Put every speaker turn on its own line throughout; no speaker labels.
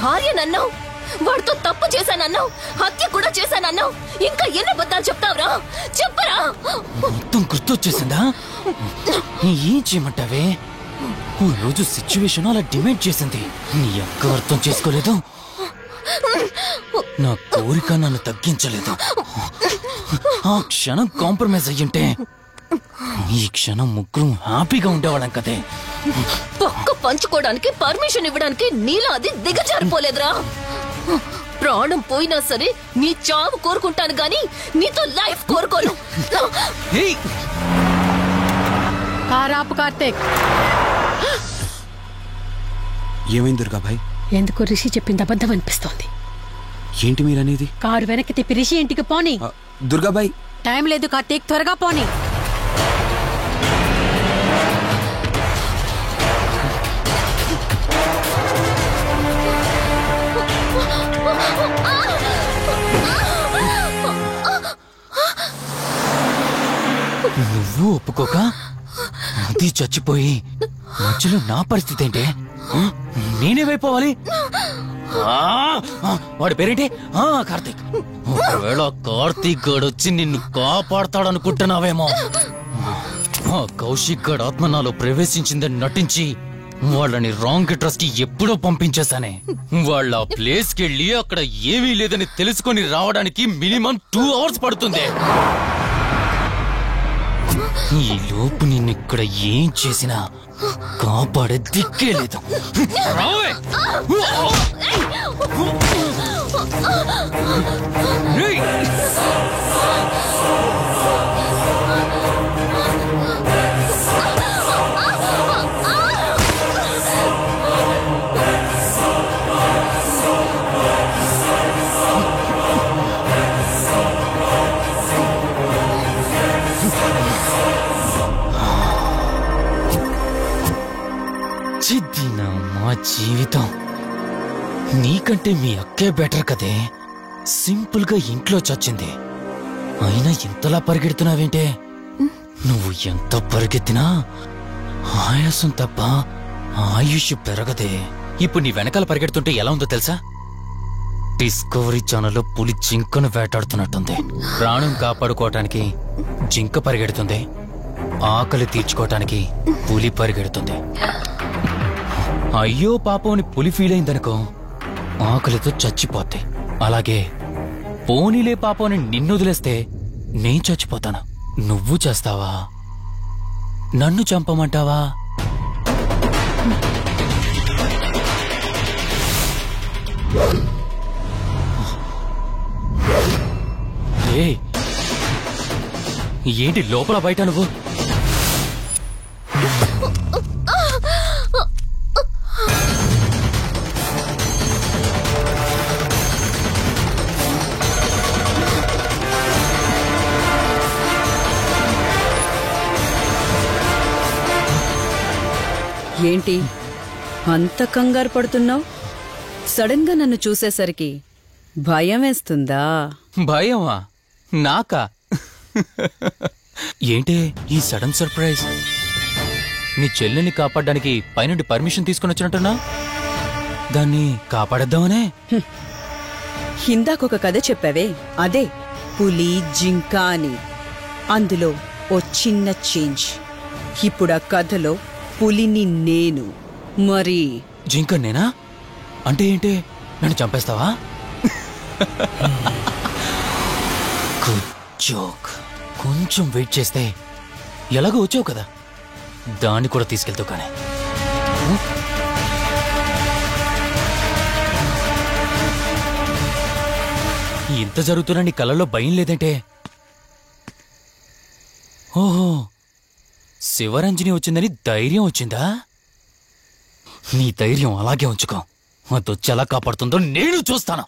భార్యనన్నావు, వాడితో తప్పు చేశానన్నావు, హత్య కూడా చేశానన్నావు. ఇంకా ఎన్ని అబద్ధాలు చెప్తావురా? చెప్పరా?
మొత్తం గుర్తొచ్చేసిందా? ఏం చేయమంటావే? ఓ రోజు సిచ్యువేషన్ అలా డిమాండ్ చేసింది. నీ అక్క అర్థం చేసుకోలేదు, నా కోరిక నన్ను తగ్గించలేదు. ఆ క్షణం కాంప్రమైజ్ అయ్యుంటే ఈ క్షణం ముగ్గురు హ్యాపీగా ఉండేవాళ్ళం కదే.
పక్క పంచుకోవడానికి పర్మిషన్ ఇవ్వడానికి నీలా అది దిగజారిపోలేదురా. ప్రాణం పోయినా సరే నీ చావు కోరుకుంటాను గాని నీతో లైఫ్ కోరుకోను.
కారాపు కార్తీక్,
ఏమైంది దుర్గాభాయ్?
ఎందుకు రిషి చెప్పింది అబద్ధం అనిపిస్తోంది.
ఏంటి మీరనేది?
కారు వెనక్కి తిప్పి రిషి ఇంటికి పోని.
దుర్గాభాయ్
టైం లేదు కార్తీక్, త్వరగా పోని.
నువ్వు ఒప్పుకోక అది చచ్చిపోయి మధ్యలో నా పరిస్థితి ఏంటి? నేనేమైపోవాలి? వాడి పేరేంటి? కార్తీక్. ఒకవేళ కార్తీక్ గడు వచ్చి నిన్ను కాపాడతాడనుకుంటున్నావేమో. కౌశిక్ గడ్ ఆత్మ నాలో ప్రవేశించిందని నటించి వాళ్ళని రాంగ్ అడ్రస్ కి ఎప్పుడో పంపించేశానే. వాళ్ళ ప్లేస్ కి వెళ్ళి అక్కడ ఏమీ లేదని తెలుసుకొని రావడానికి మినిమం 2 hours పడుతుంది. ఈ లోపు నిన్నిక్కడ ఏం చేసినా కాపాడే దిక్కే లేదు. మా జీవితం నీకంటే మీ అక్కే బెటర్ కదే. సింపుల్ గా ఇంట్లో చచ్చింది, అయినా ఇంతలా పరిగెడుతున్నావేంటే? నువ్వు ఎంత పరిగెత్తినా ఆయాసం తప్ప ఆయుష్ పెరగదే. ఇప్పుడు నీ వెనకాల పరిగెడుతుంటే ఎలా ఉందో తెలుసా? డిస్కవరీ ఛానల్లో పులి జింకను వేటాడుతున్నట్టుంది. ప్రాణం కాపాడుకోవటానికి జింక పరిగెడుతుంది, ఆకలి తీర్చుకోవటానికి పులి పరిగెడుతుంది. అయ్యో పాపం అని పులి ఫీల్ అయిందనుకో, ఆకలితో చచ్చిపోద్ది. అలాగే పోనీలే పాపం అని నిన్ను వదిలేస్తే నేను చచ్చిపోతాను. నువ్వు చేస్తావా? నన్ను చంపమంటావా? ఏయ్, ఏంటి లోపల బయట నువ్వు?
ఏంటి అంత కంగారు పడుతున్నావు? సడన్ గా నన్ను చూసేసరికి భయం వేస్తుందా?
భయమా? నాకా? ఏంటి ఈ సడన్ సర్ప్రైజ్? నీ చెల్లెల్ని కాపాడడానికి పైనుండి పర్మిషన్ తీసుకుని వచ్చినట్టున్నా? దాన్ని కాపాడేద్దామనే?
ఇందాకొక కథ చెప్పావే, అదే పులి జింక అని. అందులో ఓ చిన్న చేంజ్. ఇప్పుడు ఆ కథలో పులిని నేను. మరి
జింక నేనా? అంటే ఏంటి, నన్ను చంపేస్తావా? Good joke. కొంచెం వెయిట్ చేస్తే ఎలాగో వచ్చావు కదా, దాన్ని కూడా తీసుకెళ్తావు. కానీ ఇంత జరుగుతున్నా నీ కళ్ళల్లో భయం లేదంటే? ఓహో, శివరంజని వచ్చిందని ధైర్యం వచ్చిందా? నీ ధైర్యం అలాగే ఉంచుకో. అదొచ్చి ఎలా కాపాడుతుందో నేను చూస్తాను.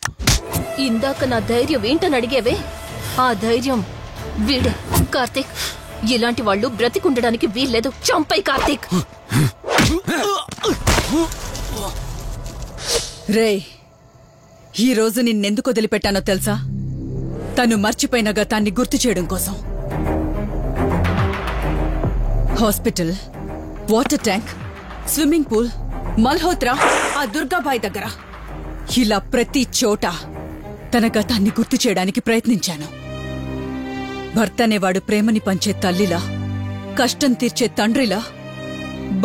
ఇందాక నా ధైర్యం ఏంటని అడిగేవే, ఆ ధైర్యం వీడే. కార్తీక్, ఇలాంటి వాళ్ళు బ్రతికుండడానికి వీల్లేదు. చంపై కార్తీక్.
రేయ్, ఈరోజు నిన్నెందుకు వదిలిపెట్టానో తెలుసా? తను మర్చిపోయిన గతాన్ని గుర్తు చేయడం కోసం. Hospital, water tank, swimming pool, Malhotra, ఆ దుర్గాబాయి దగ్గర, ఇలా ప్రతి చోట తన గతాన్ని గుర్తు చేయడానికి ప్రయత్నించాను. భర్త అనేవాడు ప్రేమని పంచే తల్లిలా, కష్టం తీర్చే తండ్రిలా,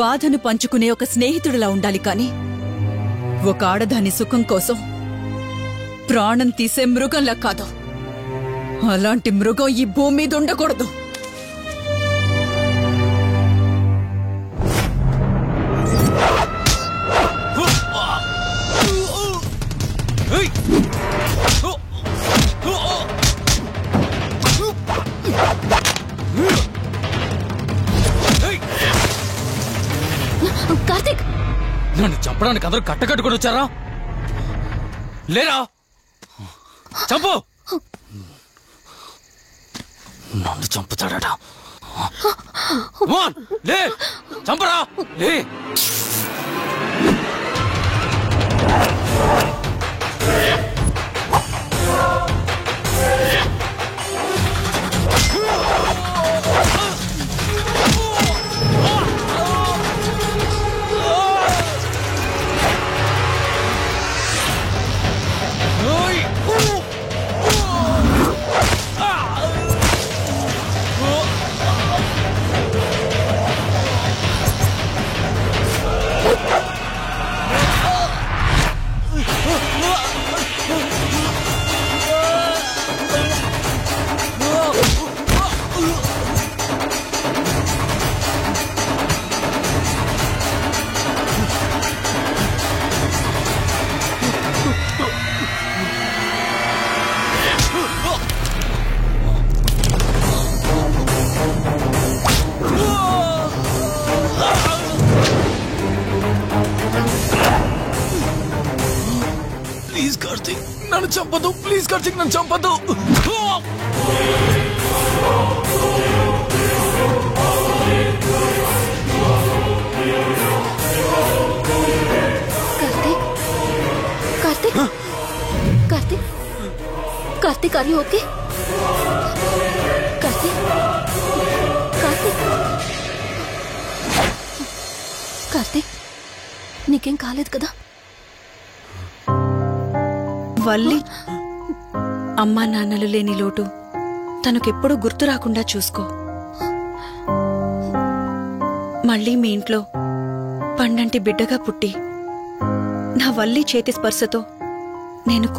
బాధను పంచుకునే ఒక స్నేహితుడిలా ఉండాలి. కాని ఒక ఆడదాని సుఖం కోసం ప్రాణం తీసే మృగంలా కాదు. అలాంటి మృగం ఈ భూమి మీద ఉండకూడదు.
కార్తీక్,
నన్ను చంపడానికి అందరూ కట్టకట్టుకుని వచ్చారా? లేరా? చంపు! నన్ను చంపుతాడట. లే, చంపరా, లే. ప్లీజ్ కార్తీక్, నన్ను చంపదు. ప్లీజ్ కార్తీక్, నన్ను చంపదు.
Karthik, Karthik, Karthik, Karthik, are you okay? Karthik, Karthik, Karthik, నీకేం కాలేదు కదా?
వల్లి, అమ్మా నాన్నలు లేని లోటు తనకెప్పుడు గుర్తు రాకుండా చూసుకో. మళ్ళీ మీ ఇంట్లో పండంటి బిడ్డగా పుట్టి నా వల్లి చేతి స్పర్శతో నేను